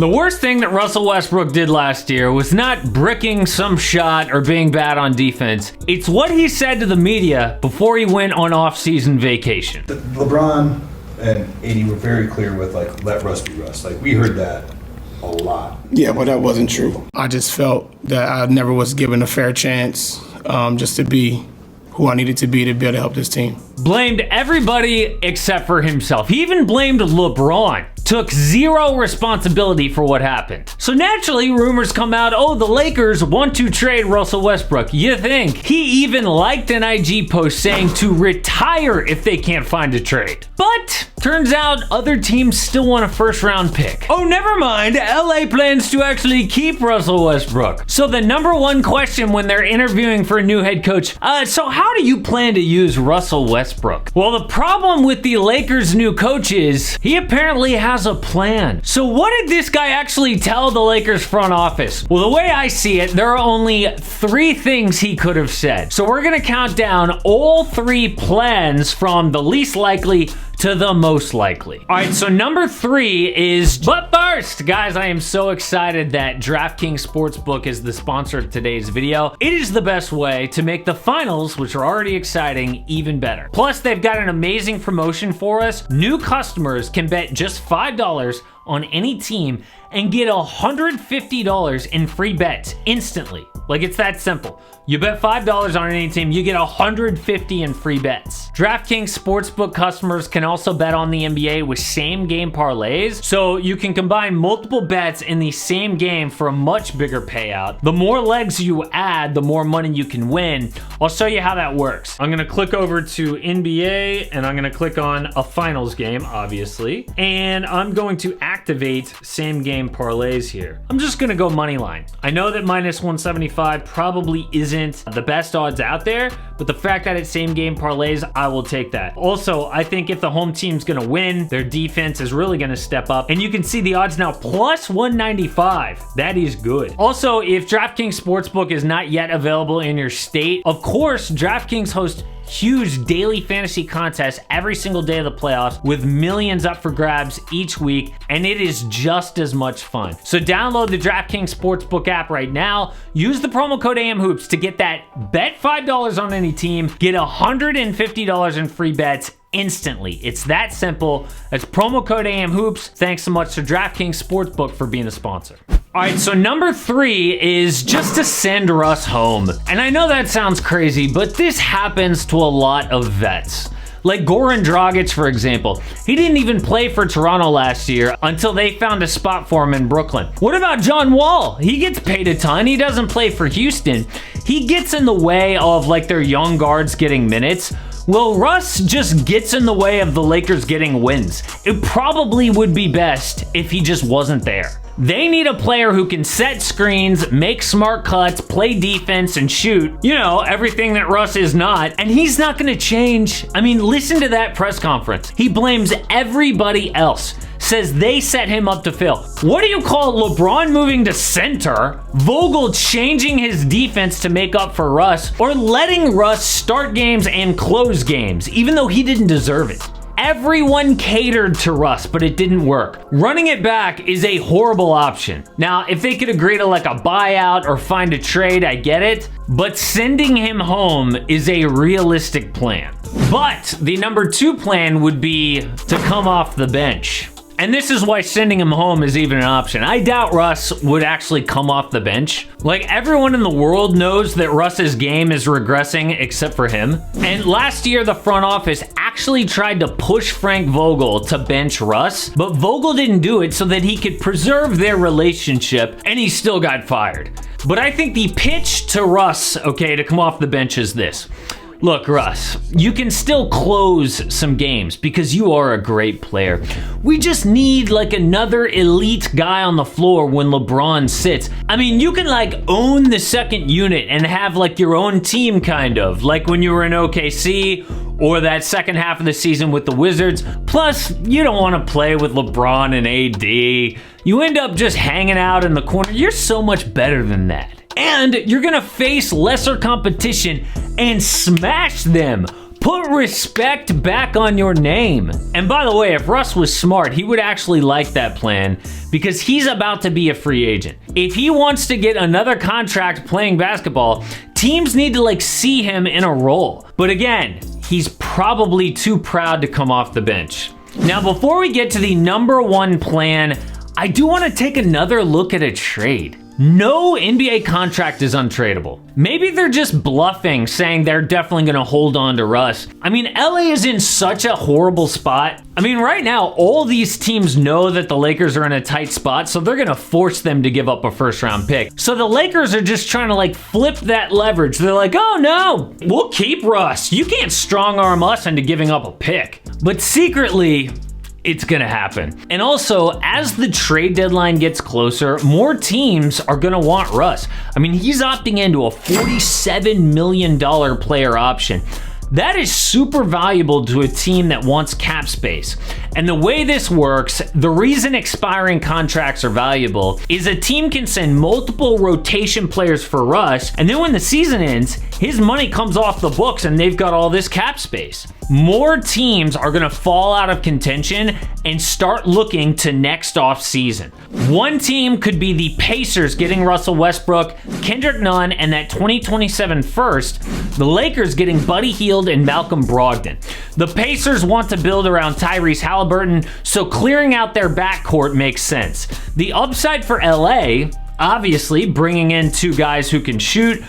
The worst thing that Russell Westbrook did last year was not bricking some shot or being bad on defense. It's what he said to the media before he went on off-season vacation. LeBron and AD were very clear with, like, let Russ be Russ. Like, we heard that a lot. Yeah, but that wasn't true. I just felt that I never was given a fair chance just to be who I needed to be able to help this team. Blamed everybody except for himself. He even blamed LeBron. Took zero responsibility for what happened. So naturally, rumors come out, oh, the Lakers want to trade Russell Westbrook. You think? He even liked an IG post saying to retire if they can't find a trade. But turns out other teams still want a first-round pick. Oh, never mind. LA plans to actually keep Russell Westbrook. So the number one question when they're interviewing for a new head coach, so how do you plan to use Russell Westbrook? Well, the problem with the Lakers' new coach is he apparently has a plan. So what did this guy actually tell the Lakers front office? Well, the way I see it, there are only 3 things he could have said. So we're gonna count down all 3 plans from the least likely to the most likely. All right, so number 3 is, but first, guys, I am so excited that DraftKings Sportsbook is the sponsor of today's video. It is the best way to make the finals, which are already exciting, even better. Plus, they've got an amazing promotion for us. New customers can bet just $5 on any team and get $150 in free bets instantly. Like, it's that simple. You bet $5 on any team, you get $150 in free bets. DraftKings Sportsbook customers can also bet on the NBA with same-game parlays, so you can combine multiple bets in the same game for a much bigger payout. The more legs you add, the more money you can win. I'll show you how that works. I'm gonna click over to NBA, and I'm gonna click on a finals game, obviously, and I'm going to activate same-game parlays here. I'm just gonna go money line. I know that minus 175 probably isn't the best odds out there, but the fact that it's same game parlays, I will take that. Also, I think if the home team's gonna win, their defense is really gonna step up, and you can see the odds now plus 195. That is good. Also, if DraftKings Sportsbook is not yet available in your state, of course, DraftKings hosts huge daily fantasy contests every single day of the playoffs with millions up for grabs each week, and it is just as much fun. So download the DraftKings Sportsbook app right now. Use the promo code AMHOOPS to get that bet $5 on any team, get $150 in free bets instantly. It's that simple. That's promo code AMHOOPS. Thanks so much to DraftKings Sportsbook for being the sponsor. All right, so number 3 is just to send Russ home. And I know that sounds crazy, but this happens to a lot of vets. Like Goran Dragic, for example. He didn't even play for Toronto last year until they found a spot for him in Brooklyn. What about John Wall? He gets paid a ton. He doesn't play for Houston. He gets in the way of like their young guards getting minutes. Well, Russ just gets in the way of the Lakers getting wins. It probably would be best if he just wasn't there. They need a player who can set screens, make smart cuts, play defense, and shoot. You know, everything that Russ is not. And he's not going to change. I mean, listen to that press conference. He blames everybody else. Says they set him up to fail. What do you call LeBron moving to center, Vogel changing his defense to make up for Russ, or letting Russ start games and close games, even though he didn't deserve it? Everyone catered to Russ, but it didn't work. Running it back is a horrible option. Now, if they could agree to like a buyout or find a trade, I get it, but sending him home is a realistic plan. But the number 2 plan would be to come off the bench. And this is why sending him home is even an option. I doubt Russ would actually come off the bench. Like, everyone in the world knows that Russ's game is regressing except for him. And last year, the front office actually tried to push Frank Vogel to bench Russ, but Vogel didn't do it so that he could preserve their relationship, and he still got fired. But I think the pitch to Russ, okay, to come off the bench is this. Look, Russ, you can still close some games because you are a great player. We just need like another elite guy on the floor when LeBron sits. I mean, you can like own the second unit and have like your own team kind of, like when you were in OKC or that second half of the season with the Wizards. Plus, you don't want to play with LeBron and AD. You end up just hanging out in the corner. You're so much better than that. And you're gonna face lesser competition and smash them. Put respect back on your name. And by the way, if Russ was smart, he would actually like that plan because he's about to be a free agent. If he wants to get another contract playing basketball, teams need to see him in a role. But again, he's probably too proud to come off the bench. Now, before we get to the number one plan, I do want to take another look at a trade. No NBA contract is untradeable. Maybe they're just bluffing, saying they're definitely going to hold on to Russ. I mean, LA is in such a horrible spot. I mean, right now, all these teams know that the Lakers are in a tight spot, so they're going to force them to give up a first-round pick. So the Lakers are just trying to flip that leverage. They're like, oh no, we'll keep Russ. You can't strong-arm us into giving up a pick. But secretly, it's gonna happen. And also, as the trade deadline gets closer, more teams are gonna want Russ. I mean, he's opting into a $47 million player option. That is super valuable to a team that wants cap space. And the way this works, the reason expiring contracts are valuable is a team can send multiple rotation players for Russ, and then when the season ends, his money comes off the books and they've got all this cap space. More teams are gonna fall out of contention and start looking to next off season. One team could be the Pacers getting Russell Westbrook, Kendrick Nunn, and that 2027 first. The Lakers getting Buddy Hield and Malcolm Brogdon. The Pacers want to build around Tyrese Halliburton, so clearing out their backcourt makes sense. The upside for LA, obviously, bringing in two guys who can shoot.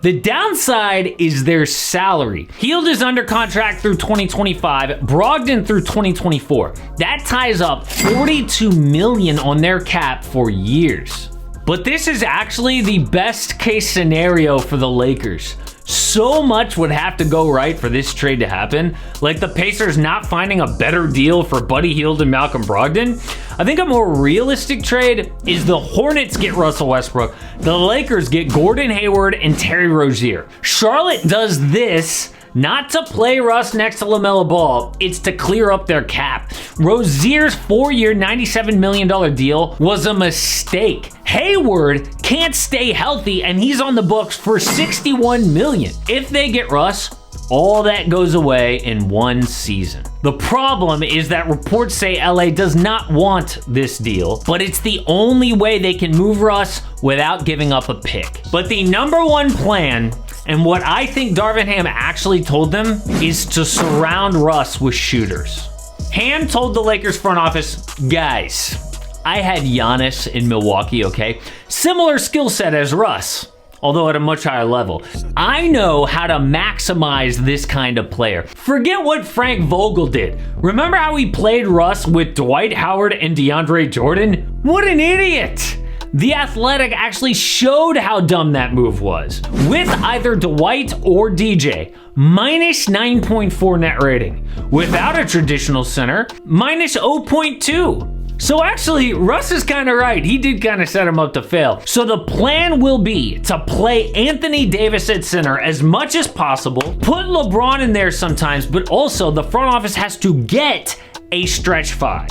The downside is their salary. Hield is under contract through 2025, Brogdon through 2024. That ties up $42 million on their cap for years. But this is actually the best case scenario for the Lakers. So much would have to go right for this trade to happen, like the Pacers not finding a better deal for Buddy Hield and Malcolm Brogdon. I think a more realistic trade is the Hornets get Russell Westbrook, the Lakers get Gordon Hayward and Terry Rozier. Charlotte does this not to play Russ next to LaMelo Ball, it's to clear up their cap. Rozier's 4-year, $97 million deal was a mistake. Hayward can't stay healthy and he's on the books for $61 million. If they get Russ, all that goes away in one season. The problem is that reports say LA does not want this deal, but it's the only way they can move Russ without giving up a pick. But the number one plan, and what I think Darvin Ham actually told them, is to surround Russ with shooters. Ham told the Lakers front office, guys, I had Giannis in Milwaukee, okay? Similar skill set as Russ, although at a much higher level. I know how to maximize this kind of player. Forget what Frank Vogel did. Remember how he played Russ with Dwight Howard and DeAndre Jordan? What an idiot! The Athletic actually showed how dumb that move was. With either Dwight or DJ, minus 9.4 net rating. Without a traditional center, minus 0.2. So actually, Russ is kind of right. He did kind of set him up to fail. So the plan will be to play Anthony Davis at center as much as possible, put LeBron in there sometimes, but also the front office has to get a stretch five.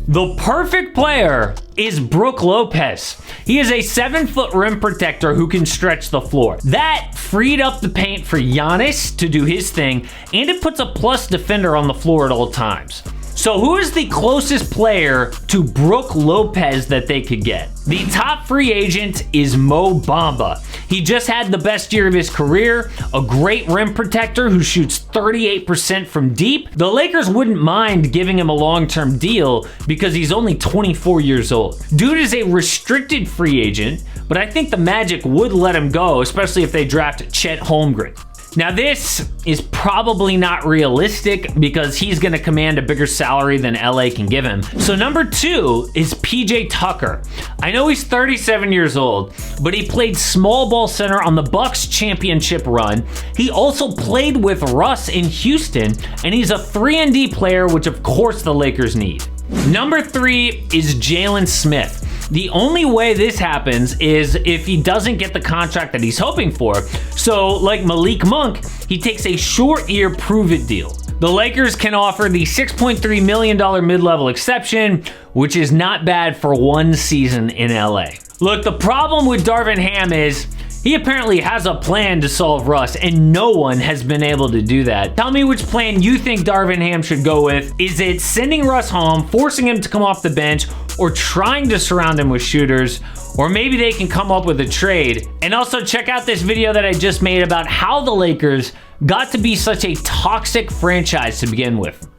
The perfect player is Brook Lopez. He is a 7-foot rim protector who can stretch the floor. That freed up the paint for Giannis to do his thing, and it puts a plus defender on the floor at all times. So who is the closest player to Brook Lopez that they could get? The top free agent is Mo Bamba. He just had the best year of his career, a great rim protector who shoots 38% from deep. The Lakers wouldn't mind giving him a long-term deal because he's only 24 years old. Dude is a restricted free agent, but I think the Magic would let him go, especially if they draft Chet Holmgren. Now this is probably not realistic because he's going to command a bigger salary than LA can give him. So number 2 is PJ Tucker. I know he's 37 years old, but he played small ball center on the Bucks championship run. He also played with Russ in Houston, and he's a 3-and-D player, which of course the Lakers need. Number 3 is Jalen Smith. The only way this happens is if he doesn't get the contract that he's hoping for. So like Malik Monk, he takes a short-year prove-it deal. The Lakers can offer the $6.3 million mid-level exception, which is not bad for one season in LA. Look, the problem with Darvin Ham is He apparently has a plan to solve Russ, and no one has been able to do that. Tell me which plan you think Darvin Ham should go with. Is it sending Russ home, forcing him to come off the bench, or trying to surround him with shooters? Or maybe they can come up with a trade. And also check out this video that I just made about how the Lakers got to be such a toxic franchise to begin with.